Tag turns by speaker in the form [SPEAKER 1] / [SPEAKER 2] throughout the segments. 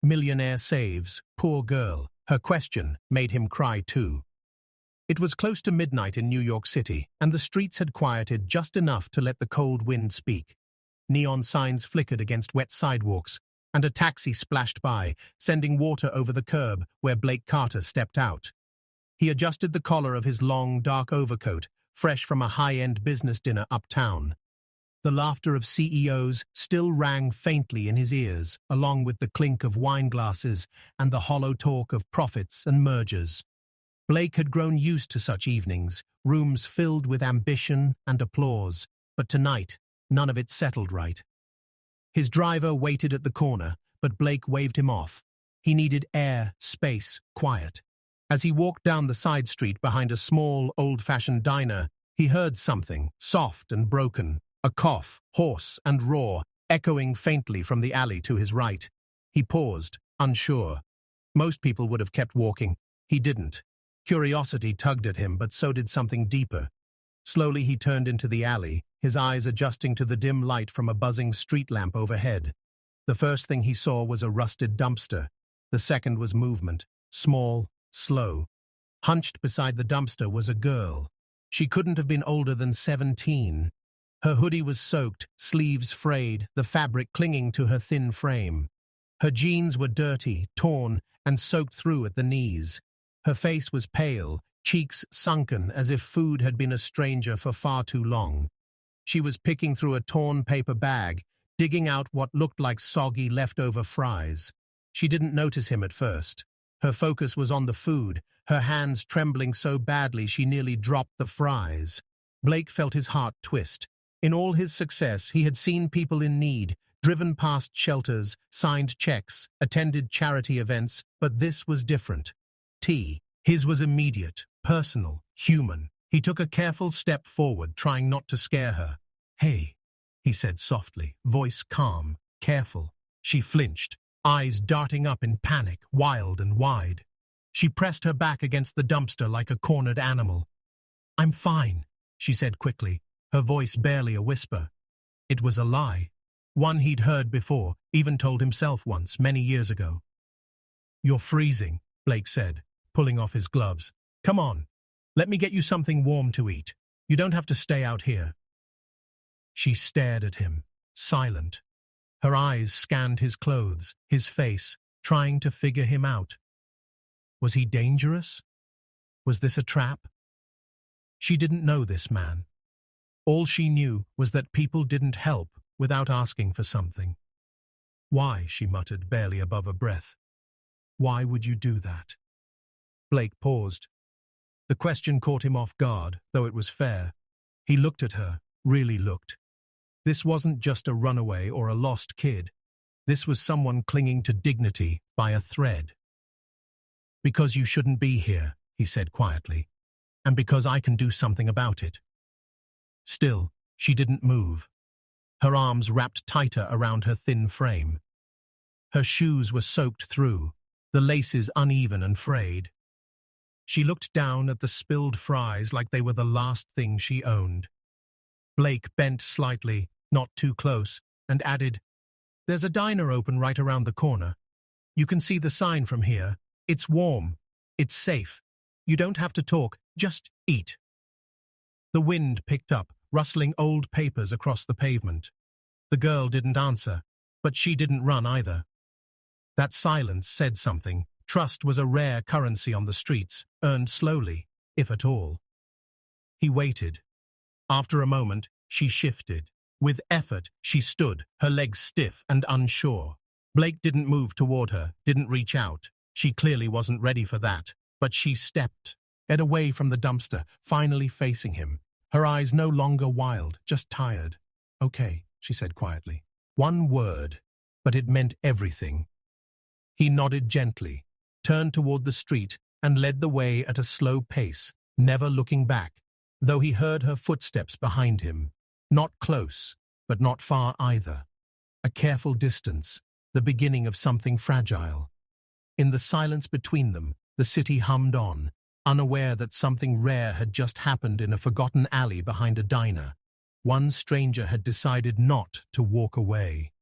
[SPEAKER 1] Millionaire saves, poor girl. Her question made him cry too. It was close to midnight in New York City, and the streets had quieted just enough to let the cold wind speak. Neon signs flickered against wet sidewalks, and a taxi splashed by, sending water over the curb where Blake Carter stepped out. He adjusted the collar of his long, dark overcoat, fresh from a high-end business dinner uptown. The laughter of CEOs still rang faintly in his ears, along with the clink of wine glasses and the hollow talk of profits and mergers. Blake had grown used to such evenings, rooms filled with ambition and applause, but tonight, none of it settled right. His driver waited at the corner, but Blake waved him off. He needed air, space, quiet. As he walked down the side street behind a small, old-fashioned diner, he heard something, soft and broken, a cough, hoarse and raw, echoing faintly from the alley to his right. He paused, unsure. Most people would have kept walking. He didn't. Curiosity tugged at him, but so did something deeper. Slowly he turned into the alley, his eyes adjusting to the dim light from a buzzing street lamp overhead. The first thing he saw was a rusted dumpster. The second was movement, small, slow. Hunched beside the dumpster was a girl. She couldn't have been older than 17. Her hoodie was soaked, sleeves frayed, the fabric clinging to her thin frame. Her jeans were dirty, torn, and soaked through at the knees. Her face was pale, cheeks sunken as if food had been a stranger for far too long. She was picking through a torn paper bag, digging out what looked like soggy leftover fries. She didn't notice him at first. Her focus was on the food, her hands trembling so badly she nearly dropped the fries. Blake felt his heart twist. In all his success, he had seen people in need, driven past shelters, signed checks, attended charity events, but this was different. His was immediate, personal, human. He took a careful step forward, trying not to scare her. "Hey," he said softly, voice calm, careful. She flinched, eyes darting up in panic, wild and wide. She pressed her back against the dumpster like a cornered animal. "I'm fine," she said quickly, her voice barely a whisper. It was a lie, one he'd heard before, even told himself once, many years ago. "You're freezing," Blake said, pulling off his gloves. "Come on, let me get you something warm to eat. You don't have to stay out here." She stared at him, silent. Her eyes scanned his clothes, his face, trying to figure him out. Was he dangerous? Was this a trap? She didn't know this man. All she knew was that people didn't help without asking for something. "Why?" she muttered, barely above her breath. "Why would you do that?" Blake paused. The question caught him off guard, though it was fair. He looked at her, really looked. This wasn't just a runaway or a lost kid. This was someone clinging to dignity by a thread. "Because you shouldn't be here," he said quietly, "and because I can do something about it." Still, she didn't move. Her arms wrapped tighter around her thin frame. Her shoes were soaked through, the laces uneven and frayed. She looked down at the spilled fries like they were the last thing she owned. Blake bent slightly, not too close, and added, "There's a diner open right around the corner. You can see the sign from here. It's warm. It's safe. You don't have to talk, just eat." The wind picked up, rustling old papers across the pavement. The girl didn't answer, but she didn't run either. That silence said something. Trust was a rare currency on the streets, earned slowly, if at all. He waited. After a moment, she shifted. With effort, she stood, her legs stiff and unsure. Blake didn't move toward her, didn't reach out. She clearly wasn't ready for that, but she stepped, head away from the dumpster, finally facing him. Her eyes no longer wild, just tired. "Okay," she said quietly. One word, but it meant everything. He nodded gently, turned toward the street, and led the way at a slow pace, never looking back, though he heard her footsteps behind him. Not close, but not far either. A careful distance, the beginning of something fragile. In the silence between them, the city hummed on, unaware that something rare had just happened in a forgotten alley behind a diner. One stranger had decided not to walk away.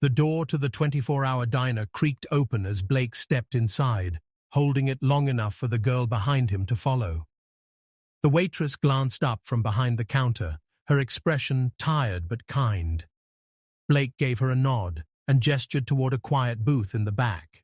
[SPEAKER 1] The door to the 24-hour diner creaked open as Blake stepped inside, holding it long enough for the girl behind him to follow. The waitress glanced up from behind the counter, her expression tired but kind. Blake gave her a nod and gestured toward a quiet booth in the back.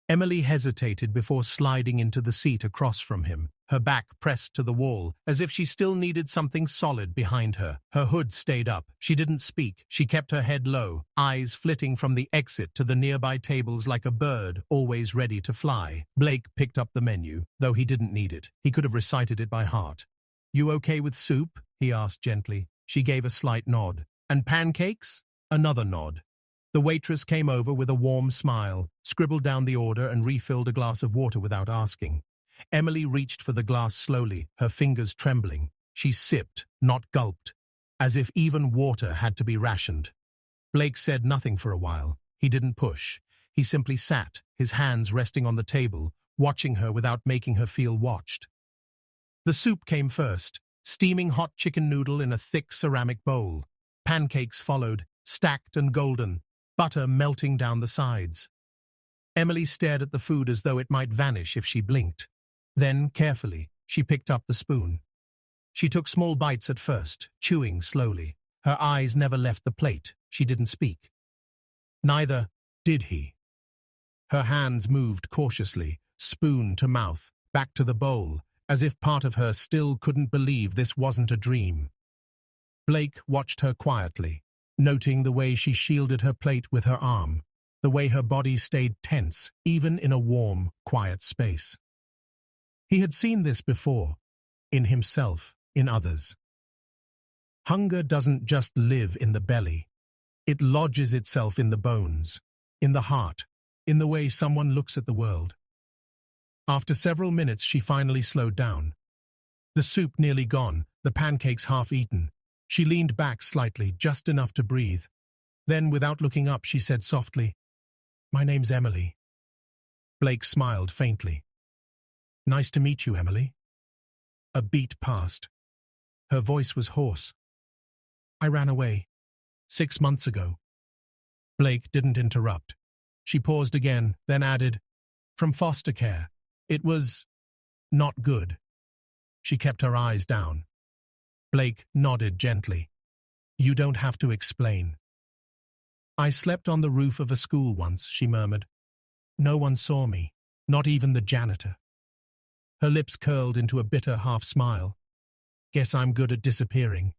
[SPEAKER 1] Emily hesitated before sliding into the seat across from him, her back pressed to the wall, as if she still needed something solid behind her. Her hood stayed up. She didn't speak. She kept her head low, eyes flitting from the exit to the nearby tables like a bird, always ready to fly. Blake picked up the menu, though he didn't need it. He could have recited it by heart. "You okay with soup?" he asked gently. She gave a slight nod. "And pancakes?" Another nod. The waitress came over with a warm smile, scribbled down the order and refilled a glass of water without asking. Emily reached for the glass slowly, her fingers trembling. She sipped, not gulped, as if even water had to be rationed. Blake said nothing for a while. He didn't push. He simply sat, his hands resting on the table, watching her without making her feel watched. The soup came first, steaming hot chicken noodle in a thick ceramic bowl. Pancakes followed, stacked and golden, butter melting down the sides. Emily stared at the food as though it might vanish if she blinked. Then, carefully, she picked up the spoon. She took small bites at first, chewing slowly. Her eyes never left the plate. She didn't speak. Neither did he. Her hands moved cautiously, spoon to mouth, back to the bowl, as if part of her still couldn't believe this wasn't a dream. Blake watched her quietly, noting the way she shielded her plate with her arm, the way her body stayed tense, even in a warm, quiet space. He had seen this before, in himself, in others. Hunger doesn't just live in the belly. It lodges itself in the bones, in the heart, in the way someone looks at the world. After several minutes, she finally slowed down. The soup nearly gone, the pancakes half eaten. She leaned back slightly, just enough to breathe. Then, without looking up, she said softly, "My name's Emily." Blake smiled faintly. "Nice to meet you, Emily." A beat passed. Her voice was hoarse. "I ran away 6 months ago." Blake didn't interrupt. She paused again, then added, "From foster care. It was not good." She kept her eyes down. Blake nodded gently. "You don't have to explain." "I slept on the roof of a school once," she murmured. "No one saw me, not even the janitor." Her lips curled into a bitter half-smile. "Guess I'm good at disappearing."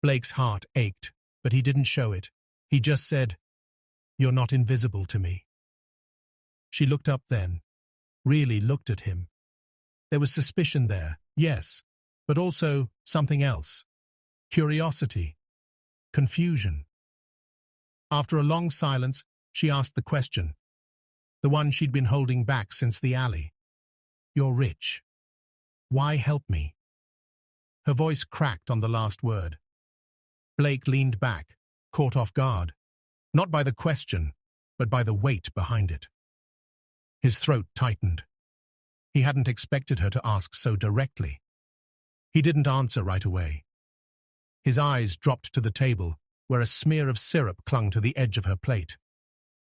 [SPEAKER 1] Blake's heart ached, but he didn't show it. He just said, "You're not invisible to me." She looked up then, really looked at him. There was suspicion there, yes, but also something else. Curiosity. Confusion. After a long silence, she asked the question, the one she'd been holding back since the alley. "You're rich. Why help me?" Her voice cracked on the last word. Blake leaned back, caught off guard, not by the question, but by the weight behind it. His throat tightened. He hadn't expected her to ask so directly. He didn't answer right away. His eyes dropped to the table, where a smear of syrup clung to the edge of her plate.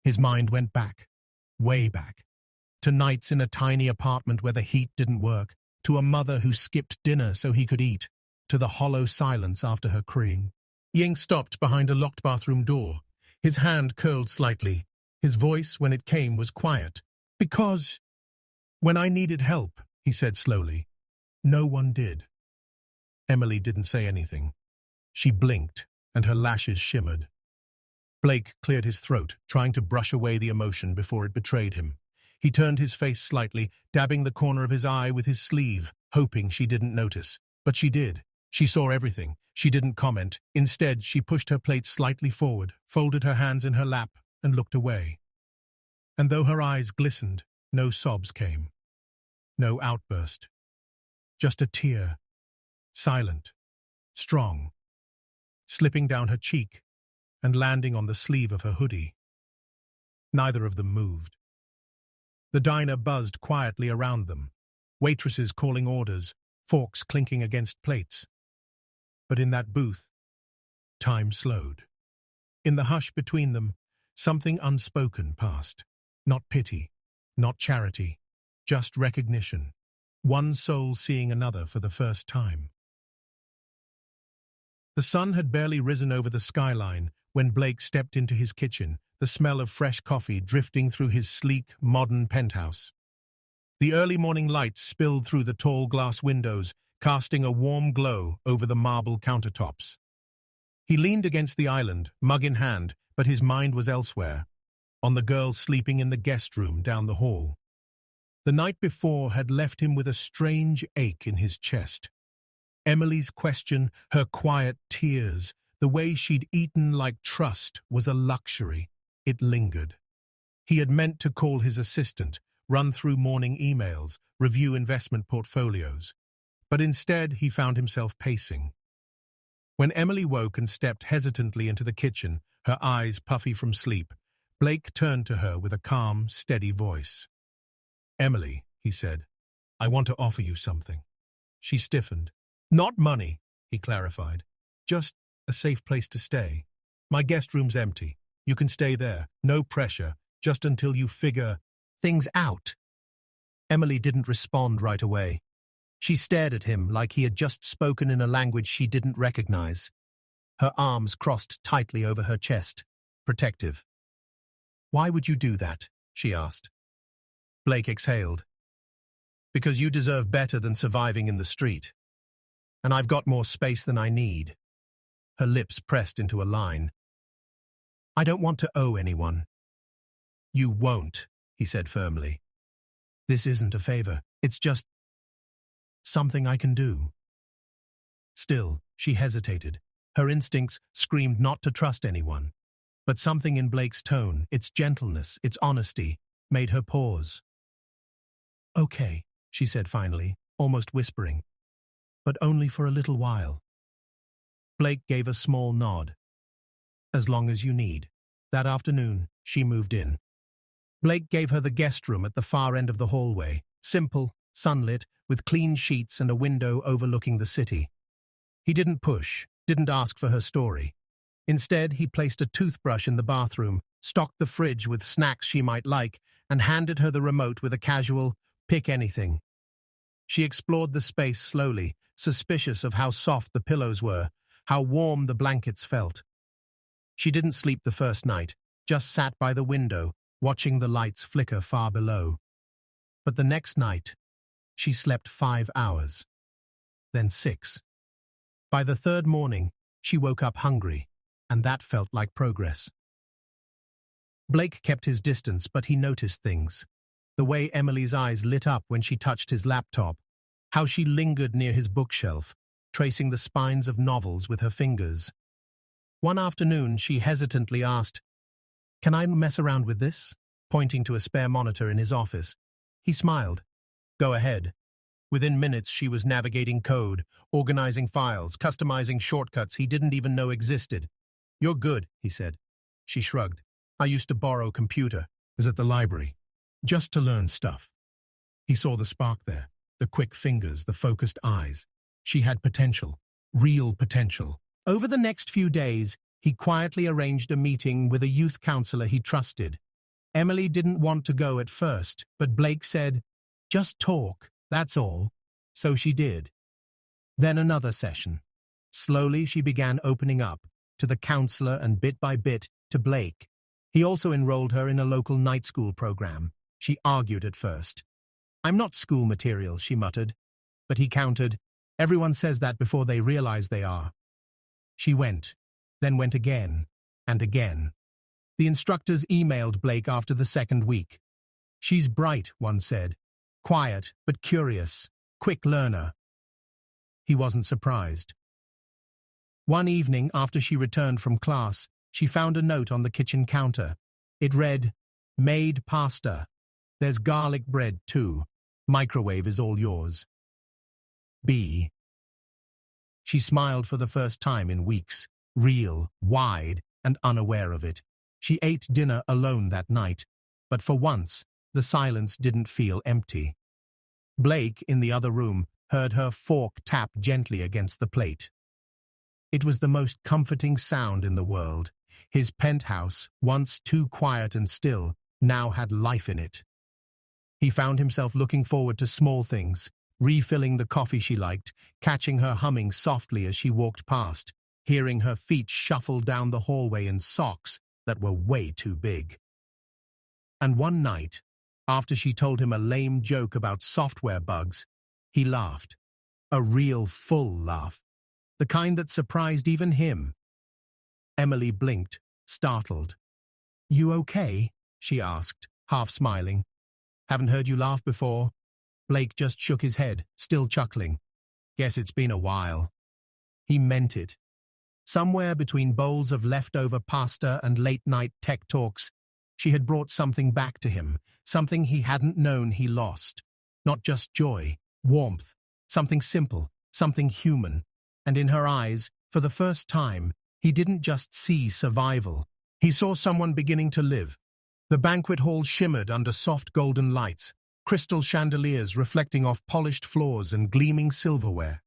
[SPEAKER 1] His mind went back, way back, to nights in a tiny apartment where the heat didn't work, to a mother who skipped dinner so he could eat, to the hollow silence after her crying. Ying stopped behind a locked bathroom door. His hand curled slightly. His voice, when it came, was quiet. "Because when I needed help," he said slowly, "no one did." Emily didn't say anything. She blinked, and her lashes shimmered. Blake cleared his throat, trying to brush away the emotion before it betrayed him. He turned his face slightly, dabbing the corner of his eye with his sleeve, hoping she didn't notice. But she did. She saw everything. She didn't comment. Instead, she pushed her plate slightly forward, folded her hands in her lap, and looked away. And though her eyes glistened, no sobs came. No outburst. Just a tear. Silent. Strong. Slipping down her cheek and landing on the sleeve of her hoodie. Neither of them moved. The diner buzzed quietly around them, waitresses calling orders, forks clinking against plates. But in that booth, time slowed. In the hush between them, something unspoken passed. Not pity, not charity, just recognition. One soul seeing another for the first time. The sun had barely risen over the skyline when Blake stepped into his kitchen, the smell of fresh coffee drifting through his sleek, modern penthouse. The early morning light spilled through the tall glass windows, casting a warm glow over the marble countertops. He leaned against the island, mug in hand, but his mind was elsewhere, on the girls sleeping in the guest room down the hall. The night before had left him with a strange ache in his chest. Emily's question, her quiet tears, the way she'd eaten like trust was a luxury. It lingered. He had meant to call his assistant, run through morning emails, review investment portfolios. But instead, he found himself pacing. When Emily woke and stepped hesitantly into the kitchen, her eyes puffy from sleep, Blake turned to her with a calm, steady voice. "Emily," he said, "I want to offer you something." She stiffened. "Not money," he clarified. "Just a safe place to stay. My guest room's empty. You can stay there. No pressure, just until you figure things out." Emily didn't respond right away. She stared at him like he had just spoken in a language she didn't recognize. Her arms crossed tightly over her chest, protective. "Why would you do that?" she asked. Blake exhaled. "Because you deserve better than surviving in the street. And I've got more space than I need." Her lips pressed into a line. "I don't want to owe anyone." "You won't," he said firmly. "This isn't a favor. It's just something I can do." Still, she hesitated. Her instincts screamed not to trust anyone. But something in Blake's tone, its gentleness, its honesty, made her pause. "Okay," she said finally, almost whispering. "But only for a little while." Blake gave a small nod. "As long as you need." That afternoon, she moved in. Blake gave her the guest room at the far end of the hallway, simple, sunlit, with clean sheets and a window overlooking the city. He didn't push, didn't ask for her story. Instead, he placed a toothbrush in the bathroom, stocked the fridge with snacks she might like, and handed her the remote with a casual, "Pick anything." She explored the space slowly, suspicious of how soft the pillows were, how warm the blankets felt. She didn't sleep the first night, just sat by the window, watching the lights flicker far below. But the next night, she slept 5 hours, then 6. By the third morning, she woke up hungry, and that felt like progress. Blake kept his distance, but he noticed things. The way Emily's eyes lit up when she touched his laptop, how she lingered near his bookshelf, tracing the spines of novels with her fingers. One afternoon, she hesitantly asked, "Can I mess around with this?" pointing to a spare monitor in his office. He smiled. "Go ahead." Within minutes, she was navigating code, organizing files, customizing shortcuts he didn't even know existed. "You're good," he said. She shrugged. "I used to borrow a computer. Is at the library. Just to learn stuff." He saw the spark there, the quick fingers, the focused eyes. She had potential, real potential. Over the next few days, he quietly arranged a meeting with a youth counselor he trusted. Emily didn't want to go at first, but Blake said, "Just talk, that's all." So she did. Then another session. Slowly, she began opening up, to the counselor and bit by bit, to Blake. He also enrolled her in a local night school program. She argued at first. "I'm not school material," she muttered. But he countered, "Everyone says that before they realize they are." She went, then went again, and again. The instructors emailed Blake after the second week. "She's bright," one said. "Quiet, but curious. Quick learner." He wasn't surprised. One evening, after she returned from class, she found a note on the kitchen counter. It read, "Made pasta. There's garlic bread, too. Microwave is all yours. B." She smiled for the first time in weeks, real, wide, and unaware of it. She ate dinner alone that night, but for once, the silence didn't feel empty. Blake, in the other room, heard her fork tap gently against the plate. It was the most comforting sound in the world. His penthouse, once too quiet and still, now had life in it. He found himself looking forward to small things, refilling the coffee she liked, catching her humming softly as she walked past, hearing her feet shuffle down the hallway in socks that were way too big. And one night, after she told him a lame joke about software bugs, he laughed. A real full laugh. The kind that surprised even him. Emily blinked, startled. "You okay?" she asked, half smiling. "Haven't heard you laugh before." Blake just shook his head, still chuckling. "Guess it's been a while." He meant it. Somewhere between bowls of leftover pasta and late-night tech talks, she had brought something back to him, something he hadn't known he lost. Not just joy, warmth, something simple, something human. And in her eyes, for the first time, he didn't just see survival. He saw someone beginning to live. The banquet hall shimmered under soft golden lights, crystal chandeliers reflecting off polished floors and gleaming silverware.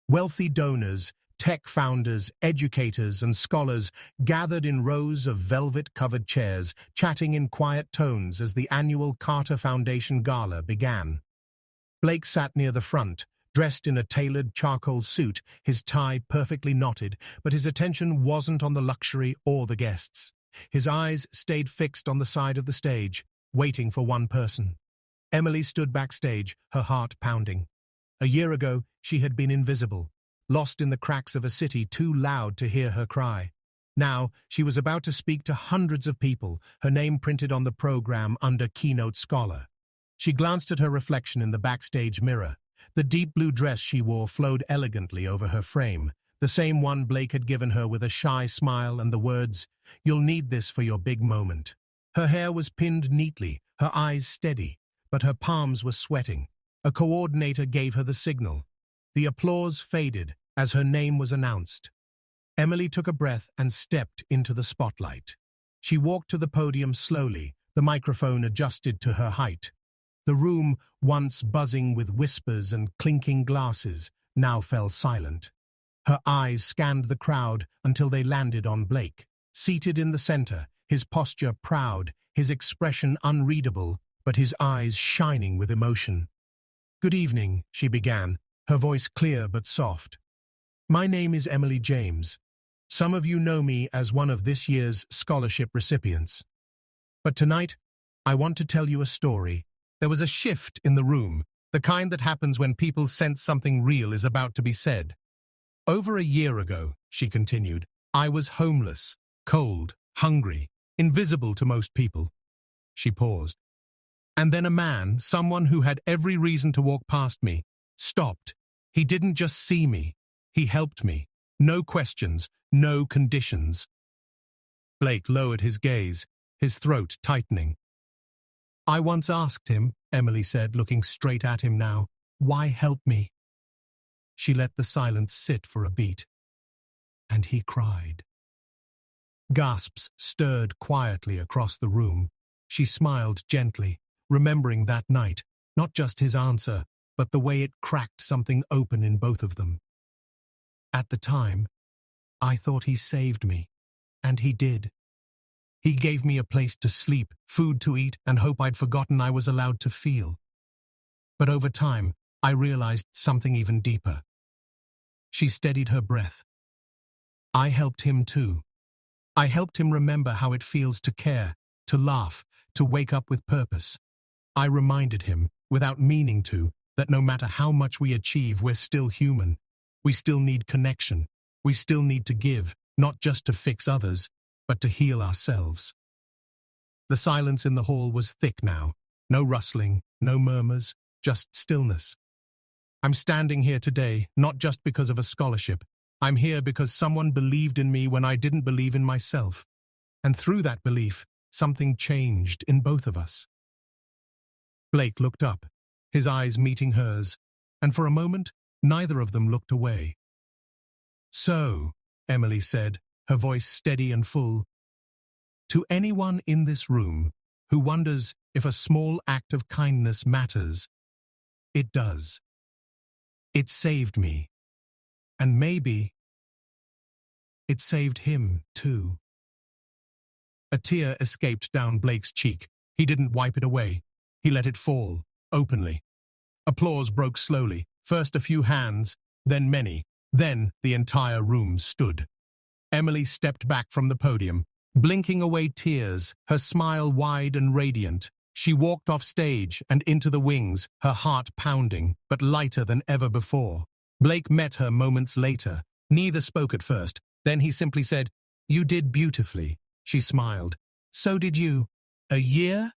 [SPEAKER 1] Wealthy donors, tech founders, educators, and scholars gathered in rows of velvet-covered chairs, chatting in quiet tones as the annual Carter Foundation Gala began. Blake sat near the front, dressed in a tailored charcoal suit, his tie perfectly knotted, but his attention wasn't on the luxury or the guests. His eyes stayed fixed on the side of the stage, waiting for one person. Emily stood backstage, her heart pounding. A year ago, she had been invisible, lost in the cracks of a city too loud to hear her cry. Now, she was about to speak to hundreds of people, her name printed on the program under Keynote Scholar. She glanced at her reflection in the backstage mirror. The deep blue dress she wore flowed elegantly over her frame, the same one Blake had given her with a shy smile and the words, "You'll need this for your big moment." Her hair was pinned neatly, her eyes steady, but her palms were sweating. A coordinator gave her the signal. The applause faded as her name was announced. Emily took a breath and stepped into the spotlight. She walked to the podium slowly, the microphone adjusted to her height. The room, once buzzing with whispers and clinking glasses, now fell silent. Her eyes scanned the crowd until they landed on Blake, seated in the center, his posture proud, his expression unreadable, but his eyes shining with emotion. "Good evening," she began, her voice clear but soft. "My name is Emily James. Some of you know me as one of this year's scholarship recipients. But tonight, I want to tell you a story." There was a shift in the room, the kind that happens when people sense something real is about to be said. "Over a year ago," she continued, "I was homeless, cold, hungry, invisible to most people." She paused. "And then a man, someone who had every reason to walk past me, stopped. He didn't just see me, he helped me. No questions, no conditions." Blake lowered his gaze, his throat tightening. "I once asked him," Emily said, looking straight at him now, "why help me?" She let the silence sit for a beat. "And he cried." Gasps stirred quietly across the room. She smiled gently, remembering that night, not just his answer, but the way it cracked something open in both of them. "At the time, I thought he saved me, and he did. He gave me a place to sleep, food to eat, and hope I'd forgotten I was allowed to feel. But over time, I realized something even deeper." She steadied her breath. "I helped him too. I helped him remember how it feels to care, to laugh, to wake up with purpose. I reminded him, without meaning to, that no matter how much we achieve, we're still human. We still need connection. We still need to give, not just to fix others, but to heal ourselves." The silence in the hall was thick now. No rustling, no murmurs, just stillness. "I'm standing here today, not just because of a scholarship. I'm here because someone believed in me when I didn't believe in myself. And through that belief, something changed in both of us." Blake looked up, his eyes meeting hers, and for a moment, neither of them looked away. "So," Emily said, her voice steady and full, "to anyone in this room who wonders if a small act of kindness matters, it does. It saved me. And maybe it saved him too." A tear escaped down Blake's cheek. He didn't wipe it away. He let it fall, openly. Applause broke slowly, first a few hands, then many. Then the entire room stood. Emily stepped back from the podium, blinking away tears, her smile wide and radiant. She walked off stage and into the wings, her heart pounding, but lighter than ever before. Blake met her moments later. Neither spoke at first. Then he simply said, "You did beautifully." She smiled. "So did you." "A year?"